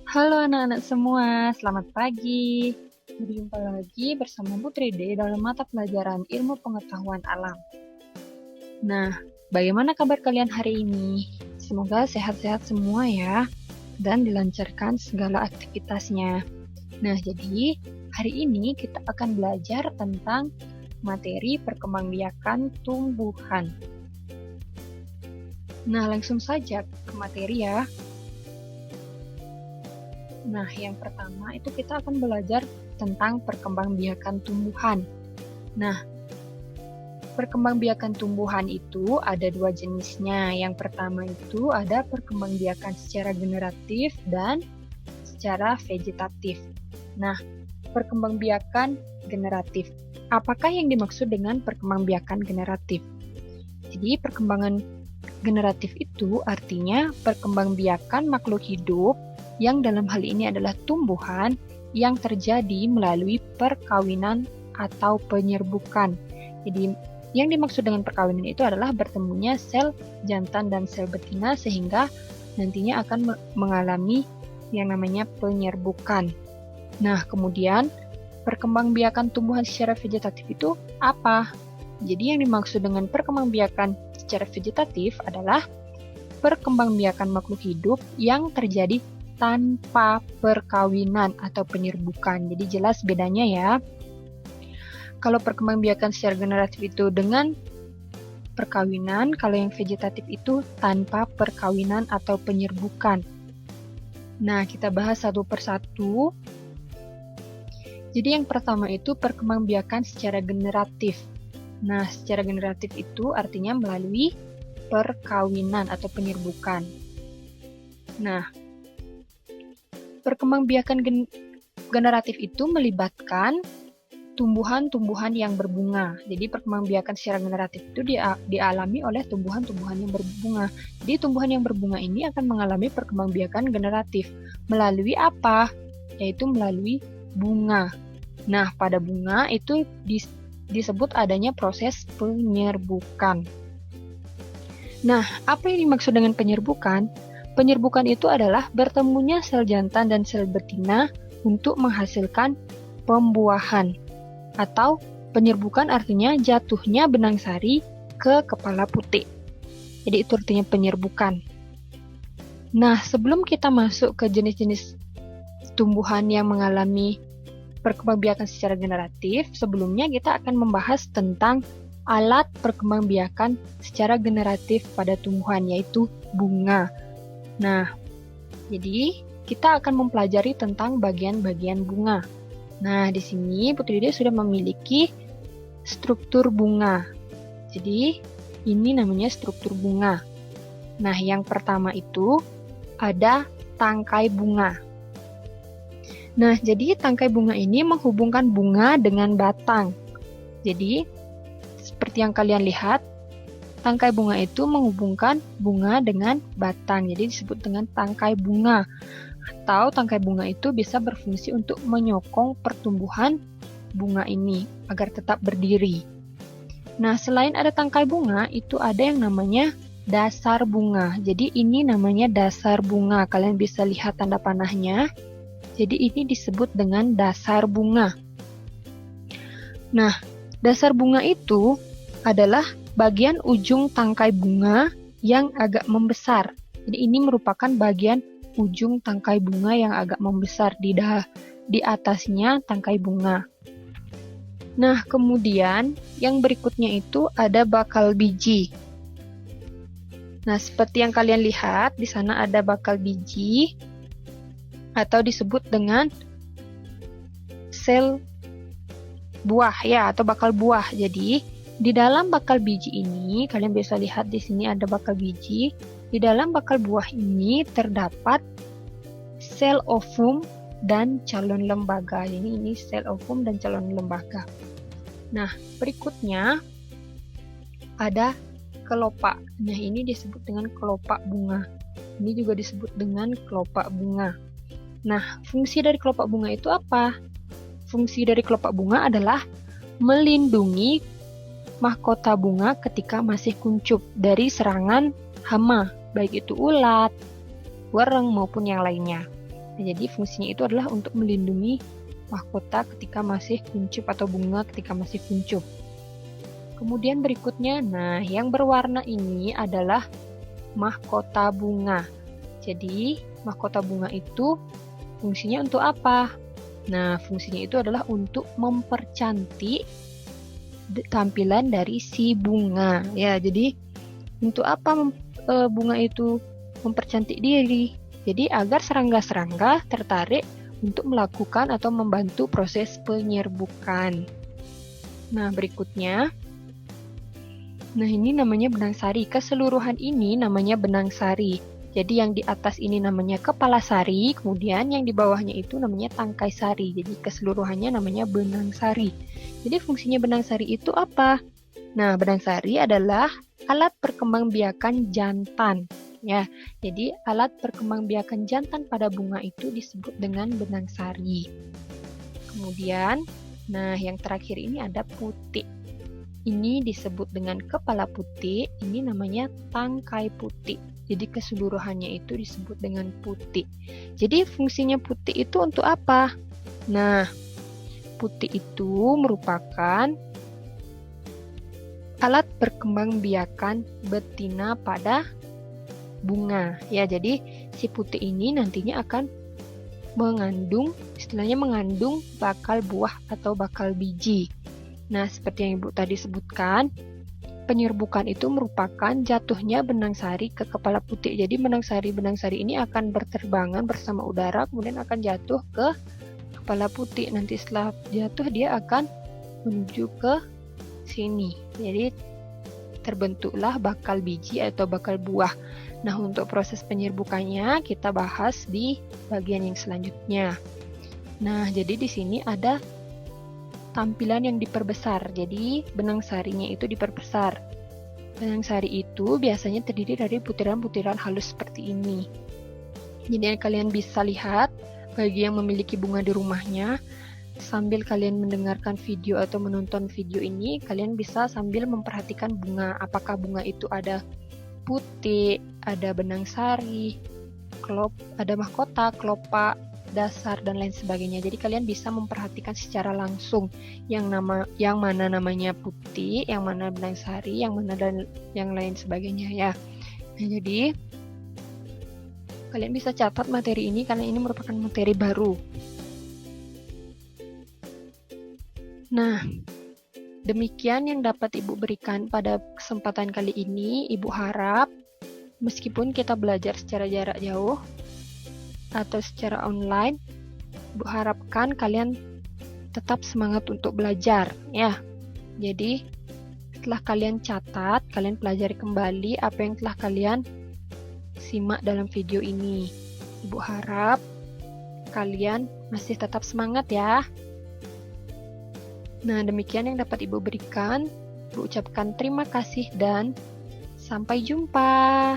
Halo anak-anak semua, selamat pagi. Berjumpa lagi bersama Putri D dalam mata pelajaran Ilmu Pengetahuan Alam. Nah, bagaimana kabar kalian hari ini? Semoga sehat-sehat semua ya, dan dilancarkan segala aktivitasnya. Nah, jadi hari ini kita akan belajar tentang materi perkembangbiakan tumbuhan. Nah, langsung saja ke materi ya. Nah, yang pertama itu kita akan belajar tentang perkembangbiakan tumbuhan. Nah, perkembangbiakan tumbuhan itu ada dua jenisnya. Yang pertama itu ada perkembangbiakan secara generatif dan secara vegetatif. Nah, perkembangbiakan generatif. Apakah yang dimaksud dengan perkembangbiakan generatif? Jadi, perkembangan generatif itu artinya perkembangbiakan makhluk hidup yang dalam hal ini adalah tumbuhan yang terjadi melalui perkawinan atau penyerbukan. Jadi, yang dimaksud dengan perkawinan itu adalah bertemunya sel jantan dan sel betina sehingga nantinya akan mengalami yang namanya penyerbukan. Nah, kemudian perkembangbiakan tumbuhan secara vegetatif itu apa? Jadi, yang dimaksud dengan perkembangbiakan secara vegetatif adalah perkembangbiakan makhluk hidup yang terjadi tanpa perkawinan atau penyerbukan. Jadi jelas bedanya ya. Kalau perkembangbiakan secara generatif itu dengan perkawinan, kalau yang vegetatif itu tanpa perkawinan atau penyerbukan. Nah, kita bahas satu persatu. Jadi yang pertama itu perkembangbiakan secara generatif. Nah, secara generatif itu artinya melalui perkawinan atau penyerbukan. Nah, perkembangbiakan generatif itu melibatkan tumbuhan-tumbuhan yang berbunga. Jadi perkembangbiakan secara generatif itu dialami oleh tumbuhan-tumbuhan yang berbunga. Jadi tumbuhan yang berbunga ini akan mengalami perkembangbiakan generatif. Melalui apa? Yaitu melalui bunga. Nah, pada bunga itu disebut adanya proses penyerbukan. Nah, apa yang dimaksud dengan penyerbukan? Penyerbukan itu adalah bertemunya sel jantan dan sel betina untuk menghasilkan pembuahan. Atau penyerbukan artinya jatuhnya benang sari ke kepala putik. Jadi itu artinya penyerbukan. Nah, sebelum kita masuk ke jenis-jenis tumbuhan yang mengalami perkembangbiakan secara generatif, sebelumnya kita akan membahas tentang alat perkembangbiakan secara generatif pada tumbuhan, yaitu bunga. Nah, jadi kita akan mempelajari tentang bagian-bagian bunga. Nah, di sini Putri Dede sudah memiliki struktur bunga. Jadi, ini namanya struktur bunga. Nah, yang pertama itu ada tangkai bunga. Nah, jadi tangkai bunga ini menghubungkan bunga dengan batang. Jadi, seperti yang kalian lihat, tangkai bunga itu menghubungkan bunga dengan batang, jadi disebut dengan tangkai bunga. Atau tangkai bunga itu bisa berfungsi untuk menyokong pertumbuhan bunga ini agar tetap berdiri. Nah, selain ada tangkai bunga, itu ada yang namanya dasar bunga. Jadi ini namanya dasar bunga. Kalian bisa lihat tanda panahnya. Jadi ini disebut dengan dasar bunga. Nah, dasar bunga itu adalah bagian ujung tangkai bunga yang agak membesar. Jadi ini merupakan bagian ujung tangkai bunga yang agak membesar di atasnya tangkai bunga. Nah, kemudian yang berikutnya itu ada bakal biji. Nah, seperti yang kalian lihat, di sana ada bakal biji atau disebut dengan sel buah ya, atau bakal buah. Jadi, di dalam bakal biji ini, kalian bisa lihat di sini ada bakal biji. Di dalam bakal buah ini terdapat sel ovum dan calon lembaga. Jadi ini sel ovum dan calon lembaga. Nah, berikutnya ada kelopak. Nah, ini disebut dengan kelopak bunga. Ini juga disebut dengan kelopak bunga. Nah, fungsi dari kelopak bunga itu apa? Fungsi dari kelopak bunga adalah melindungi mahkota bunga ketika masih kuncup dari serangan hama, baik itu ulat, wereng maupun yang lainnya. Nah, jadi fungsinya itu adalah untuk melindungi mahkota ketika masih kuncup atau bunga ketika masih kuncup. Kemudian berikutnya, nah yang berwarna ini adalah mahkota bunga. Jadi mahkota bunga itu fungsinya untuk apa? Nah, fungsinya itu adalah untuk mempercantik tampilan dari si bunga. Ya, jadi untuk apa bunga itu mempercantik diri? Jadi agar serangga-serangga tertarik untuk melakukan atau membantu proses penyerbukan. Nah, berikutnya, nah ini namanya benang sari. Keseluruhan ini namanya benang sari. Jadi yang di atas ini namanya kepala sari, kemudian yang di bawahnya itu namanya tangkai sari. Jadi keseluruhannya namanya benang sari. Jadi fungsinya benang sari itu apa? Nah, benang sari adalah alat perkembangbiakan jantan. Ya, jadi alat perkembangbiakan jantan pada bunga itu disebut dengan benang sari. Kemudian, nah yang terakhir ini ada putik. Ini disebut dengan kepala putik, ini namanya tangkai putik. Jadi keseluruhannya itu disebut dengan putik. Jadi fungsinya putik itu untuk apa? Nah, putik itu merupakan alat perkembangbiakan betina pada bunga. Ya, jadi si putik ini nantinya akan mengandung, istilahnya mengandung bakal buah atau bakal biji. Nah, seperti yang Ibu tadi sebutkan, penyerbukan itu merupakan jatuhnya benang sari ke kepala putik. Jadi benang sari ini akan berterbangan bersama udara, kemudian akan jatuh ke kepala putik. Nanti setelah jatuh dia akan menuju ke sini. Jadi terbentuklah bakal biji atau bakal buah. Nah, untuk proses penyerbukannya kita bahas di bagian yang selanjutnya. Nah, jadi di sini ada tampilan yang diperbesar. Jadi benang sarinya itu diperbesar. Benang sari itu biasanya terdiri dari butiran-butiran halus seperti ini. Jadi kalian bisa lihat bagi yang memiliki bunga di rumahnya, sambil kalian mendengarkan video atau menonton video ini, kalian bisa sambil memperhatikan bunga. Apakah bunga itu ada putih, ada benang sari, ada mahkota, kelopak, dasar, dan lain sebagainya. Jadi kalian bisa memperhatikan secara langsung yang mana namanya putih, yang mana benang sari, yang mana dan yang lain sebagainya ya. Nah, jadi kalian bisa catat materi ini karena ini merupakan materi baru. Nah, demikian yang dapat Ibu berikan pada kesempatan kali ini. Ibu harap meskipun kita belajar secara jarak jauh atau secara online, Ibu harapkan kalian tetap semangat untuk belajar ya. Jadi setelah kalian catat, kalian pelajari kembali apa yang telah kalian simak dalam video ini. Ibu harap kalian masih tetap semangat ya. Nah, demikian yang dapat Ibu berikan. Ibu ucapkan terima kasih dan sampai jumpa.